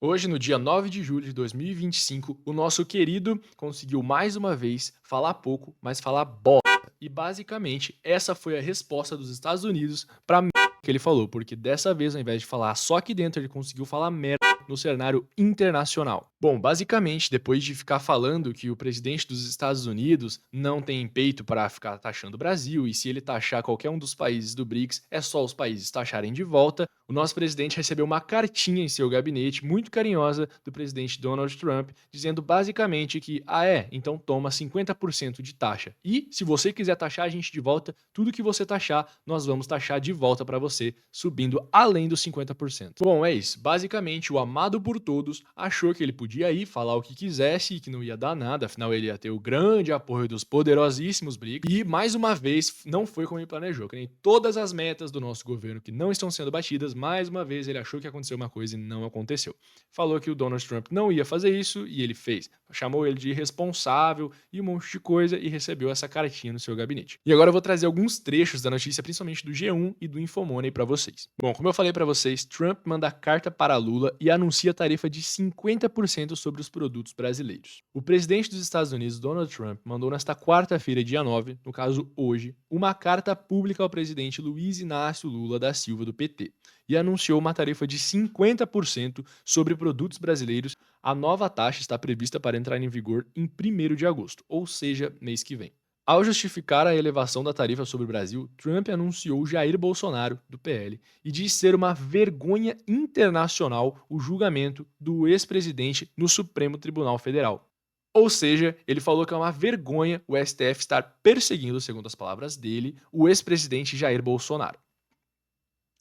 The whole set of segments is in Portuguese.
Hoje, no dia 9 de julho de 2025, o nosso querido conseguiu mais uma vez falar pouco, mas falar bosta. E basicamente, essa foi a resposta dos Estados Unidos para que ele falou, porque dessa vez, ao invés de falar só aqui dentro, ele conseguiu falar merda no cenário internacional. Bom, basicamente, depois de ficar falando que o presidente dos Estados Unidos não tem peito para ficar taxando o Brasil e se ele taxar qualquer um dos países do BRICS, é só os países taxarem de volta, o nosso presidente recebeu uma cartinha em seu gabinete, muito carinhosa, do presidente Donald Trump, dizendo basicamente que, então toma 50% de taxa. E, se você quiser taxar a gente de volta, tudo que você taxar, nós vamos taxar de volta para você, subindo além dos 50%. Bom, é isso. Basicamente, o amado por todos achou que ele podia ir falar o que quisesse e que não ia dar nada, afinal ele ia ter o grande apoio dos poderosíssimos BRICS. E, mais uma vez, não foi como ele planejou, que nem todas as metas do nosso governo que não estão sendo batidas, mais uma vez ele achou que ia acontecer uma coisa e não aconteceu. Falou que o Donald Trump não ia fazer isso e ele fez. Chamou ele de irresponsável e um monte de coisa e recebeu essa cartinha no seu gabinete. E agora eu vou trazer alguns trechos da notícia, principalmente do G1 e do Infomoney para vocês. Bom, como eu falei para vocês, Trump manda carta para Lula e anuncia tarifa de 50% sobre os produtos brasileiros. O presidente dos Estados Unidos, Donald Trump, mandou nesta quarta-feira, dia 9, no caso hoje, uma carta pública ao presidente Luiz Inácio Lula da Silva do PT e anunciou uma tarifa de 50% sobre produtos brasileiros. A nova taxa está prevista para entrar em vigor em 1º de agosto, ou seja, mês que vem. Ao justificar a elevação da tarifa sobre o Brasil, Trump anunciou Jair Bolsonaro, do PL, e disse ser uma vergonha internacional o julgamento do ex-presidente no Supremo Tribunal Federal. Ou seja, ele falou que é uma vergonha o STF estar perseguindo, segundo as palavras dele, o ex-presidente Jair Bolsonaro.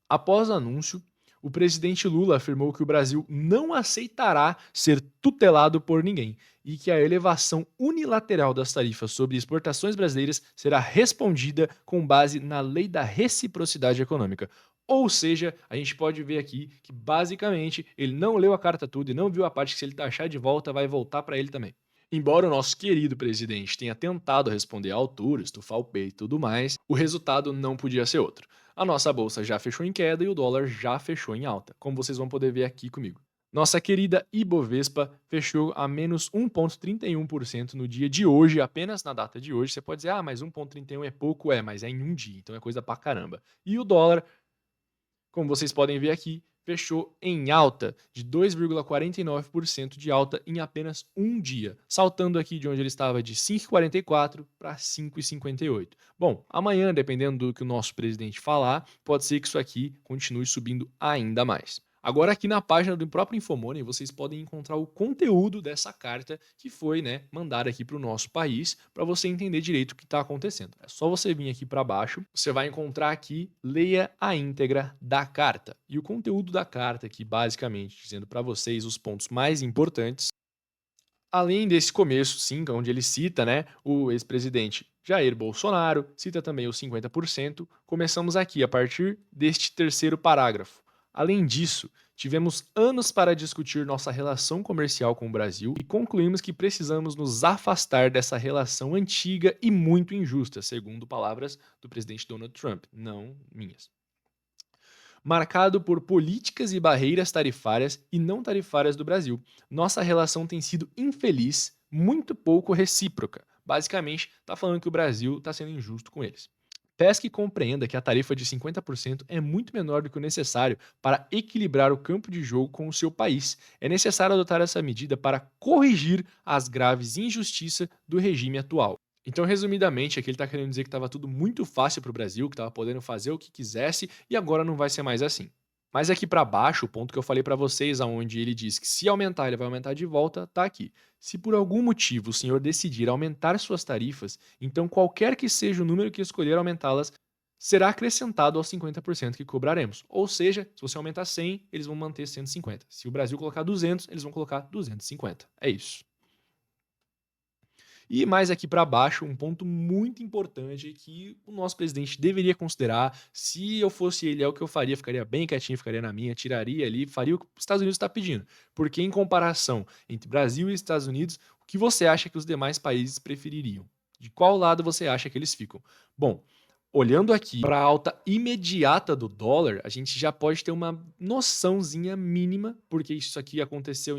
Após o anúncio, o presidente Lula afirmou que o Brasil não aceitará ser tutelado por ninguém e que a elevação unilateral das tarifas sobre exportações brasileiras será respondida com base na lei da reciprocidade econômica. Ou seja, a gente pode ver aqui que basicamente ele não leu a carta toda e não viu a parte que se ele taxar de volta vai voltar para ele também. Embora o nosso querido presidente tenha tentado responder à altura, estufar o peito e tudo mais, o resultado não podia ser outro. A nossa bolsa já fechou em queda e o dólar já fechou em alta, como vocês vão poder ver aqui comigo. Nossa querida Ibovespa fechou a menos 1,31% no dia de hoje, apenas na data de hoje. Você pode dizer, mas 1,31 é pouco? É, mas é em um dia, então é coisa pra caramba. E o dólar, como vocês podem ver aqui, fechou em alta de 2,49% de alta em apenas um dia, saltando aqui de onde ele estava de 5,44 para 5,58. Bom, amanhã, dependendo do que o nosso presidente falar, pode ser que isso aqui continue subindo ainda mais. Agora aqui na página do próprio Infomoney vocês podem encontrar o conteúdo dessa carta que foi, mandada aqui para o nosso país para você entender direito o que está acontecendo. É só você vir aqui para baixo, você vai encontrar aqui, leia a íntegra da carta. E o conteúdo da carta aqui, basicamente, dizendo para vocês os pontos mais importantes, além desse começo, sim, onde ele cita, o ex-presidente Jair Bolsonaro, cita também os 50%, começamos aqui a partir deste terceiro parágrafo. Além disso, tivemos anos para discutir nossa relação comercial com o Brasil e concluímos que precisamos nos afastar dessa relação antiga e muito injusta, segundo palavras do presidente Donald Trump, não minhas, marcado por políticas e barreiras tarifárias e não tarifárias do Brasil. Nossa relação tem sido infeliz, muito pouco recíproca. Basicamente, está falando que o Brasil está sendo injusto com eles. Peço que compreenda que a tarifa de 50% é muito menor do que o necessário para equilibrar o campo de jogo com o seu país. É necessário adotar essa medida para corrigir as graves injustiças do regime atual. Então, resumidamente, aqui ele está querendo dizer que estava tudo muito fácil para o Brasil, que estava podendo fazer o que quisesse e agora não vai ser mais assim. Mas aqui para baixo, o ponto que eu falei para vocês, aonde ele diz que se aumentar, ele vai aumentar de volta, tá aqui. Se por algum motivo o senhor decidir aumentar suas tarifas, então qualquer que seja o número que escolher aumentá-las, será acrescentado aos 50% que cobraremos. Ou seja, se você aumentar 100, eles vão manter 150. Se o Brasil colocar 200, eles vão colocar 250. É isso. E mais aqui para baixo, um ponto muito importante que o nosso presidente deveria considerar. Se eu fosse ele, é o que eu faria, ficaria bem quietinho, ficaria na minha, tiraria ali, faria o que os Estados Unidos está pedindo. Porque em comparação entre Brasil e Estados Unidos, o que você acha que os demais países prefeririam? De qual lado você acha que eles ficam? Bom, olhando aqui para a alta imediata do dólar, a gente já pode ter uma noçãozinha mínima, porque isso aqui aconteceu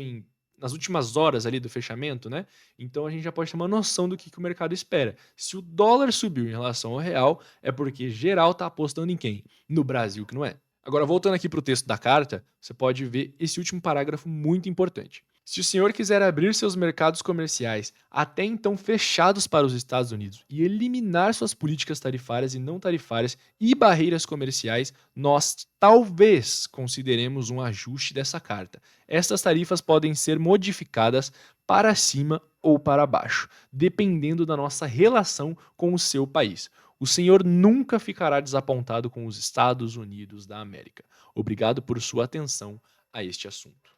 nas últimas horas ali do fechamento, né? Então a gente já pode ter uma noção do que o mercado espera. Se o dólar subiu em relação ao real, é porque geral está apostando em quem? No Brasil, que não é. Agora, voltando aqui para o texto da carta, você pode ver esse último parágrafo muito importante. Se o senhor quiser abrir seus mercados comerciais até então fechados para os Estados Unidos e eliminar suas políticas tarifárias e não tarifárias e barreiras comerciais, nós talvez consideremos um ajuste dessa carta. Estas tarifas podem ser modificadas para cima ou para baixo, dependendo da nossa relação com o seu país. O senhor nunca ficará desapontado com os Estados Unidos da América. Obrigado por sua atenção a este assunto.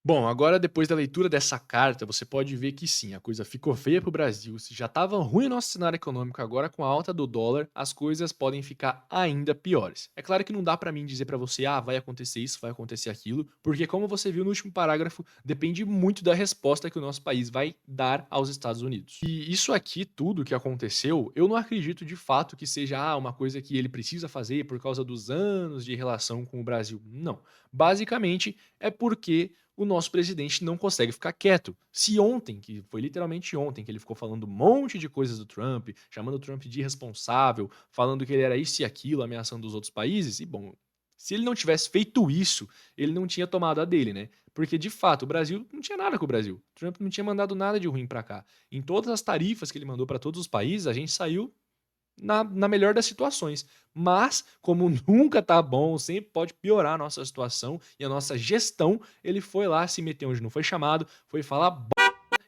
Bom, agora depois da leitura dessa carta, você pode ver que sim, a coisa ficou feia para o Brasil. Se já estava ruim o nosso cenário econômico, agora com a alta do dólar, as coisas podem ficar ainda piores. É claro que não dá para mim dizer para você, vai acontecer isso, vai acontecer aquilo, porque como você viu no último parágrafo, depende muito da resposta que o nosso país vai dar aos Estados Unidos. E isso aqui, tudo que aconteceu, eu não acredito de fato que seja uma coisa que ele precisa fazer por causa dos anos de relação com o Brasil. Não. Basicamente, é porque o nosso presidente não consegue ficar quieto. Se ontem, que foi literalmente ontem, que ele ficou falando um monte de coisas do Trump, chamando o Trump de irresponsável, falando que ele era isso e aquilo, ameaçando os outros países, e bom, se ele não tivesse feito isso, ele não tinha tomado a dele, né? Porque, de fato, o Brasil não tinha nada com o Brasil. O Trump não tinha mandado nada de ruim pra cá. Em todas as tarifas que ele mandou pra todos os países, a gente saiu na melhor das situações. Mas, como nunca tá bom, sempre pode piorar a nossa situação e a nossa gestão, ele foi lá, se meteu onde não foi chamado, foi falar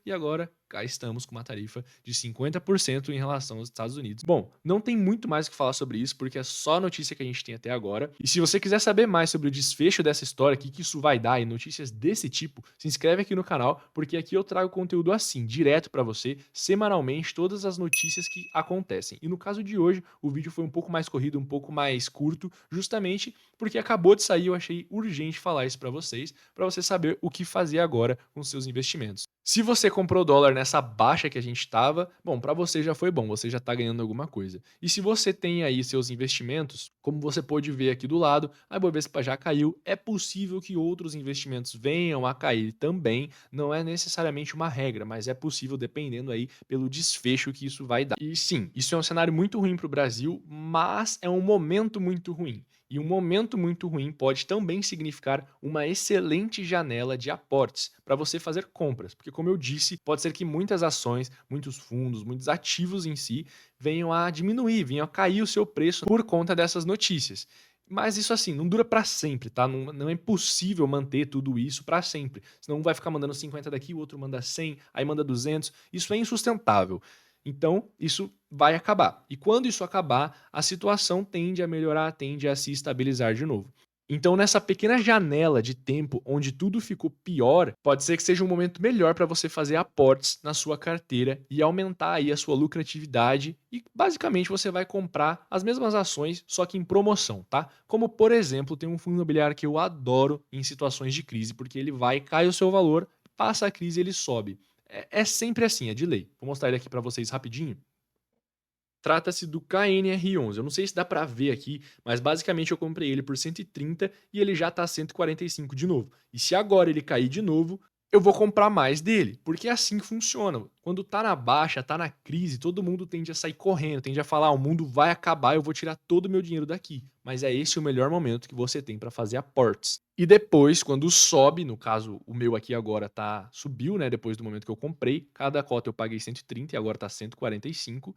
e agora cá estamos com uma tarifa de 50% em relação aos Estados Unidos. Bom, não tem muito mais o que falar sobre isso, porque é só a notícia que a gente tem até agora. E se você quiser saber mais sobre o desfecho dessa história, o que isso vai dar e notícias desse tipo, se inscreve aqui no canal, porque aqui eu trago conteúdo assim, direto para você, semanalmente, todas as notícias que acontecem. E no caso de hoje, o vídeo foi um pouco mais corrido, um pouco mais curto, justamente porque acabou de sair, eu achei urgente falar isso para você saber o que fazer agora com seus investimentos. Se você comprou dólar nessa baixa que a gente estava, bom, para você já foi bom, você já está ganhando alguma coisa. E se você tem aí seus investimentos, como você pode ver aqui do lado, a Ibovespa já caiu, é possível que outros investimentos venham a cair também, não é necessariamente uma regra, mas é possível dependendo aí pelo desfecho que isso vai dar. E sim, isso é um cenário muito ruim para o Brasil, mas é um momento muito ruim. E um momento muito ruim pode também significar uma excelente janela de aportes para você fazer compras, porque como eu disse, pode ser que muitas ações, muitos fundos, muitos ativos em si venham a diminuir, venham a cair o seu preço por conta dessas notícias. Mas isso assim, não dura para sempre, tá? Não é impossível manter tudo isso para sempre. Senão um vai ficar mandando 50 daqui, o outro manda 100, aí manda 200. Isso é insustentável. Então, isso vai acabar. E quando isso acabar, a situação tende a melhorar, tende a se estabilizar de novo. Então, nessa pequena janela de tempo onde tudo ficou pior, pode ser que seja um momento melhor para você fazer aportes na sua carteira e aumentar aí a sua lucratividade e basicamente você vai comprar as mesmas ações, só que em promoção, tá? Como por exemplo, tem um fundo imobiliário que eu adoro em situações de crise, porque ele vai, cai o seu valor, passa a crise, ele sobe. É sempre assim, é de lei. Vou mostrar ele aqui para vocês rapidinho. Trata-se do KNR11. Eu não sei se dá para ver aqui, mas basicamente eu comprei ele por 130 e ele já tá 145 de novo. E se agora ele cair de novo, eu vou comprar mais dele, porque é assim que funciona. Quando tá na baixa, tá na crise, todo mundo tende a sair correndo, tende a falar, o mundo vai acabar, eu vou tirar todo o meu dinheiro daqui. Mas é esse o melhor momento que você tem para fazer aportes. E depois, quando sobe, no caso, o meu aqui agora subiu, né, depois do momento que eu comprei, cada cota eu paguei 130 e agora tá 145.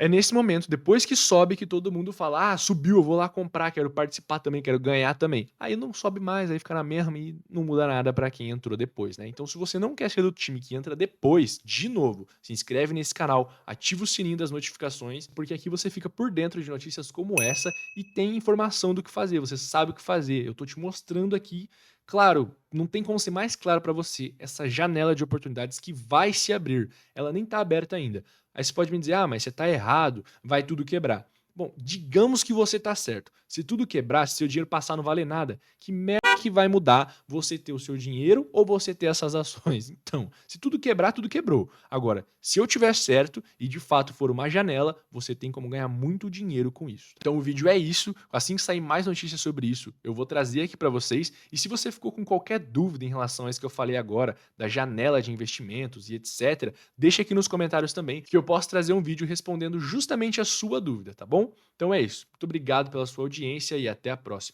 É nesse momento, depois que sobe, que todo mundo fala: subiu, eu vou lá comprar, quero participar também, quero ganhar também. Aí não sobe mais, aí fica na mesma e não muda nada para quem entrou depois, né? Então, se você não quer ser do time que entra depois, de novo, se inscreve nesse canal, ativa o sininho das notificações, porque aqui você fica por dentro de notícias como essa e tem informação do que fazer, você sabe o que fazer. Eu tô te mostrando aqui. Claro, não tem como ser mais claro para você essa janela de oportunidades que vai se abrir. Ela nem tá aberta ainda. Aí você pode me dizer, mas você está errado, vai tudo quebrar. Bom, digamos que você está certo. Se tudo quebrar, se seu dinheiro passar a não valer nada, que merda que vai mudar você ter o seu dinheiro ou você ter essas ações? Então, se tudo quebrar, tudo quebrou. Agora, se eu tiver certo e de fato for uma janela, você tem como ganhar muito dinheiro com isso. Então o vídeo é isso. Assim que sair mais notícias sobre isso, eu vou trazer aqui para vocês. E se você ficou com qualquer dúvida em relação a isso que eu falei agora, da janela de investimentos e etc., deixa aqui nos comentários também, que eu posso trazer um vídeo respondendo justamente a sua dúvida, tá bom? Então é isso. Muito obrigado pela sua audiência e até a próxima.